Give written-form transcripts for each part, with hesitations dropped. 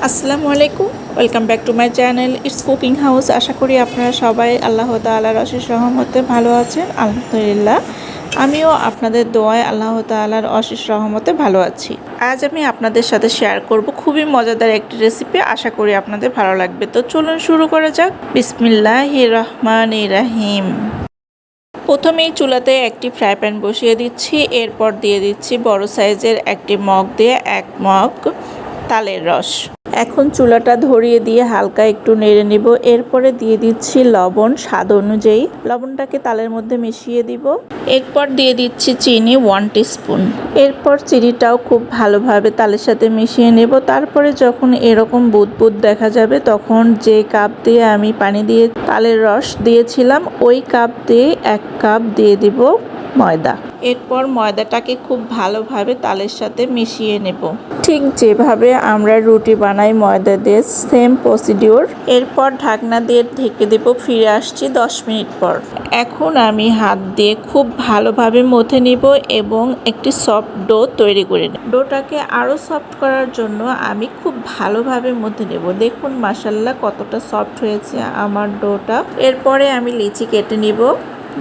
আসসালামু আলাইকুম, welcome back to my channel it's Cooking House. আশা করি আপনারা সবাই আল্লাহ তাআলার অশেষ রহমতে ভালো আছেন। আলহামদুলিল্লাহ, আমিও আপনাদের দোয়ায় আল্লাহ তাআলার অশেষ রহমতে ভালো আছি। আজ আমি আপনাদের সাথে শেয়ার করব খুবই মজাদার একটি রেসিপি। আশা করি আপনাদের ভালো লাগবে। তো চলুন শুরু করা যাক। বিসমিল্লাহির রহমানির রহিম। প্রথমেই চুলাতে একটি ফ্রাই প্যান বসিয়ে দিচ্ছি। এরপর দিয়ে দিচ্ছি বড় সাইজের একটি মগ দিয়ে 1 মগ তালের রস। এখন চুলাটা ধরিয়ে দিয়ে হালকা একটু নেড়ে নিব। এরপরে দিয়ে দিচ্ছি লবণ স্বাদ অনুযায়ী। লবণটাকে তালের মধ্যে মিশিয়ে দিব। এরপর দিয়ে দিচ্ছি চিনি 1 টিস্পুন। এরপর চিনিটাও খুব ভালোভাবে তালের সাথে মিশিয়ে নেব। তারপরে যখন এরকম বুদবুদ দেখা যাবে তখন যে কাপ দিয়ে আমি পানি দিয়ে তালের রস দিয়েছিলাম ওই কাপ দিয়ে 1 কাপ দিয়ে দিব ময়দা। এরপর ময়দাটাকে খুব ভালোভাবে তালের সাথে মিশিয়ে নেব। ঠিক যেভাবে আমরা রুটি বানাই ময়দা দিয়ে, সেম প্রসিডিওর। এরপর ঢাকনা দিয়ে ঢেকে দেব। ফিরে আসছি 10 মিনিট পর। এখন আমি হাত দিয়ে খুব ভালোভাবে মথে নিব এবং একটি সফট ডো তৈরি করে নেব। ডোটাকে আরও সফট করার জন্য আমি খুব ভালোভাবে মথে নেব। দেখুন মাশাআল্লাহ কতটা সফট হয়েছে আমার ডোটা। এরপরে আমি লিচি কেটে নিব।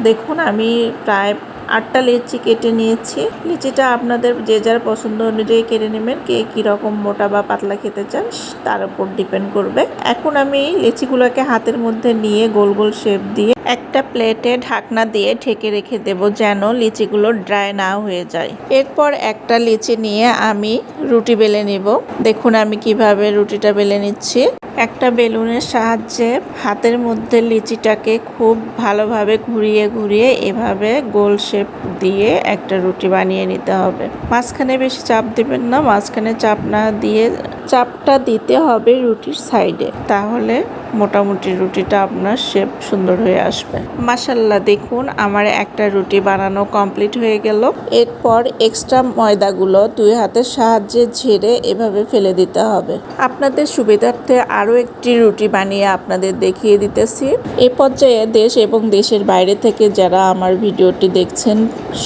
দেখুন আমি প্রায় 8টা লিচি কেটে নিয়েছি। লিচিটা আপনাদের যে যার পছন্দ অনুযায়ী কেটে নেবেন। কে কীরকম মোটা বা পাতলা খেতে চান তার উপর ডিপেন্ড করবে। এখন আমি লিচিগুলোকে হাতের মধ্যে নিয়ে গোল গোল শেপ দিয়ে একটা প্লেটে ঢাকনা দিয়ে ঢেকে রেখে দেব যেন লিচিগুলো ড্রাই না হয়ে যায়। এরপর একটা লিচি নিয়ে আমি রুটি বেলে নিব। দেখুন আমি কিভাবে রুটিটা বেলে নিচ্ছি। একটা বেলুনের সাহায্যে হাতের মধ্যে লিচিটাকে খুব ভালোভাবে ঘুরিয়ে ঘুরিয়ে এভাবে গোল শেপ দিয়ে একটা রুটি বানিয়ে নিতে হবে। মাঝখানে বেশি চাপ দিবেন না। মাঝখানে চাপ না দিয়ে চাপটা দিতে হবে রুটির সাইডে, তাহলে মোটামুটি রুটিটা আপনার শেপ সুন্দর হয়ে আসবে। মাশাআল্লাহ, দেখুন আমার একটা রুটি বানানো কমপ্লিট হয়ে গেল। এরপর এক্সট্রা ময়দাগুলো 2 হাতের সাহায্যে ঝেড়ে এভাবে ফেলে দিতে হবে। আপনাদের সুবিধার্থে আরও একটি রুটি বানিয়ে আপনাদের দেখিয়ে দিতেছি। এ পর্যায়ে দেশ এবং দেশের বাইরে থেকে যারা আমার ভিডিওটি দেখছেন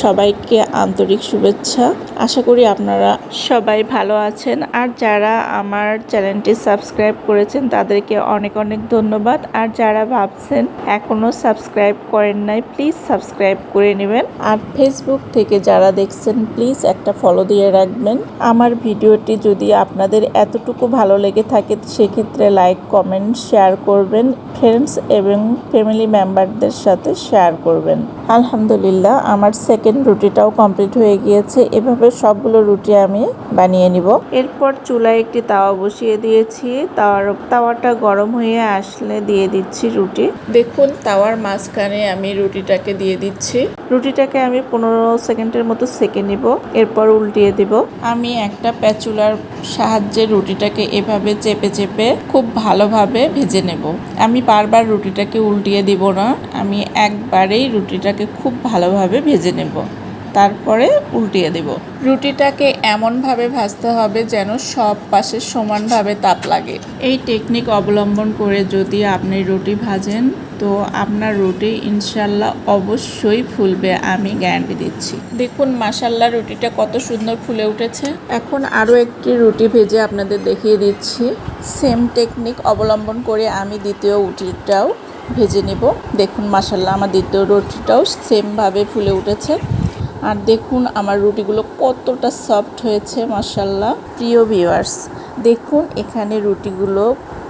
সবাইকে আন্তরিক শুভেচ্ছা। আশা করি আপনারা সবাই ভালো আছেন। আর যারা আমার চ্যানেলটি সাবস্ক্রাইব করেছেন তাদেরকে অনেক অনেক ধন্যবাদ। আর যারা ভাবছেন এখনও সাবস্ক্রাইব করেন নাই প্লিজ সাবস্ক্রাইব করে নেবেন। আর ফেসবুক থেকে যারা দেখছেন প্লিজ একটা ফলো দিয়ে রাখবেন। আমার ভিডিওটি যদি আপনাদের এতটুকু ভালো লেগে থাকে সেক্ষেত্রে লাইক কমেন্ট শেয়ার করবেন। ফ্রেন্ডস এবং ফ্যামিলি মেম্বারদের সাথে শেয়ার করবেন। আলহামদুলিল্লাহ, আমার সেকেন্ড রুটিটাও কমপ্লিট হয়ে গিয়েছে। এভাবে সবগুলো রুটি আমি বানিয়ে নিব। এরপর চুলায় একটি তাওয়া বসিয়ে দিয়েছি। তাওয়াটা গরম হয়ে আসলে দিয়ে দিচ্ছি রুটি। দেখুন তাওয়ার মাঝখানে আমি রুটিটাকে দিয়ে দিচ্ছি। রুটিটাকে আমি 15 সেকেন্ডের মতো সেঁকে নিব। এরপর উল্টিয়ে দিব। আমি একটা প্যাচুলার সাহায্যে রুটিটাকে এভাবে চেপে চেপে খুব ভালোভাবে ভেজে নেব। আমি বারবার রুটিটাকে উল্টিয়ে দিব না, আমি একবারেই রুটিটাকে খুব ভালোভাবে ভেজে নেব। তারপরে উল্টিয়ে দেব। রুটিটাকে এমনভাবে ভাজতে হবে যেন সব পাশে সমানভাবে তাপ লাগে। এই টেকনিক অবলম্বন করে যদি আপনি রুটি ভাজেন তো আপনার রুটি ইনশাল্লাহ অবশ্যই ফুলবে, আমি গ্যারান্টি দিচ্ছি। দেখুন মাশাল্লাহ রুটিটা কত সুন্দর ফুলে উঠেছে। এখন আরও একটি রুটি ভেজে আপনাদের দেখিয়ে দিচ্ছি। সেম টেকনিক অবলম্বন করে আমি দ্বিতীয় রুটিটাও ভেজে নেব। দেখুন মাশাল্লাহ আমার দ্বিতীয় রুটিটাও সেমভাবে ফুলে উঠেছে। আর দেখুন আমার রুটিগুলো কতটা সফট হয়েছে মাশাল্লাহ। প্রিয় ভিউয়ার্স, দেখুন এখানে রুটিগুলো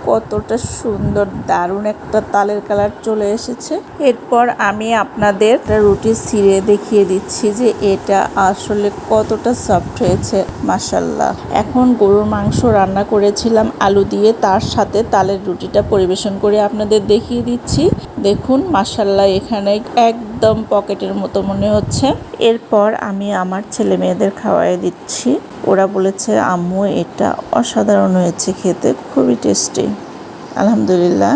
কতটা সুন্দর, দারুণ একটা তালের কালার চলে এসেছে। এরপর আমি আপনাদের রুটি ছিঁড়ে দেখিয়ে দিচ্ছি যে এটা আসলে কতটা সফট হয়েছে মাশাল্লাহ। এখন গরুর মাংস রান্না করেছিলাম আলু দিয়ে, তার সাথে তালের রুটিটা পরিবেশন করে আপনাদের দেখিয়ে দিচ্ছি। দেখুন মাশাল্লাহ এখানে একদম পকেটের মতো মনে হচ্ছে। এরপর আমি আমার ছেলে মেয়েদের খাওয়াই দিচ্ছি। ওরা বলেছে আম্মু এটা অসাধারণ হয়েছে খেতে, খুবই টেস্টি। আলহামদুলিল্লাহ,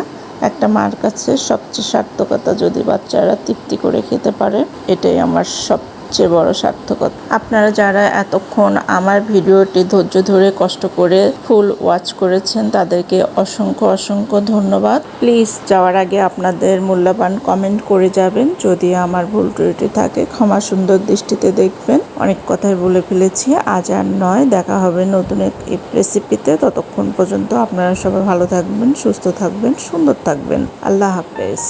একটা মার কাছে সবচেয়ে সার্থকতা যদি বাচ্চারা তৃপ্তি করে খেতে পারে, এটাই আমার সবচেয়ে বড় সার্থকতা। আপনারা যারা এতক্ষণ আমার ভিডিওটি ধৈর্য ধরে কষ্ট করে ফুল ওয়াচ করেছেন তাদেরকে অসংখ্য অসংখ্য ধন্যবাদ। প্লিজ যাওয়ার আগে আপনাদের মূল্যবান কমেন্ট করে যাবেন। যদি আমার ভুল ত্রুটি থাকে ক্ষমা সুন্দর দৃষ্টিতে দেখবেন। অনেক কথাই বলে ফেলেছি, আজ আর নয়। দেখা হবে নতুন এক রেসিপিতে। ততক্ষণ পর্যন্ত আপনারা সবাই ভালো থাকবেন, সুস্থ থাকবেন, সুন্দর থাকবেন। আল্লাহ হাফেজ।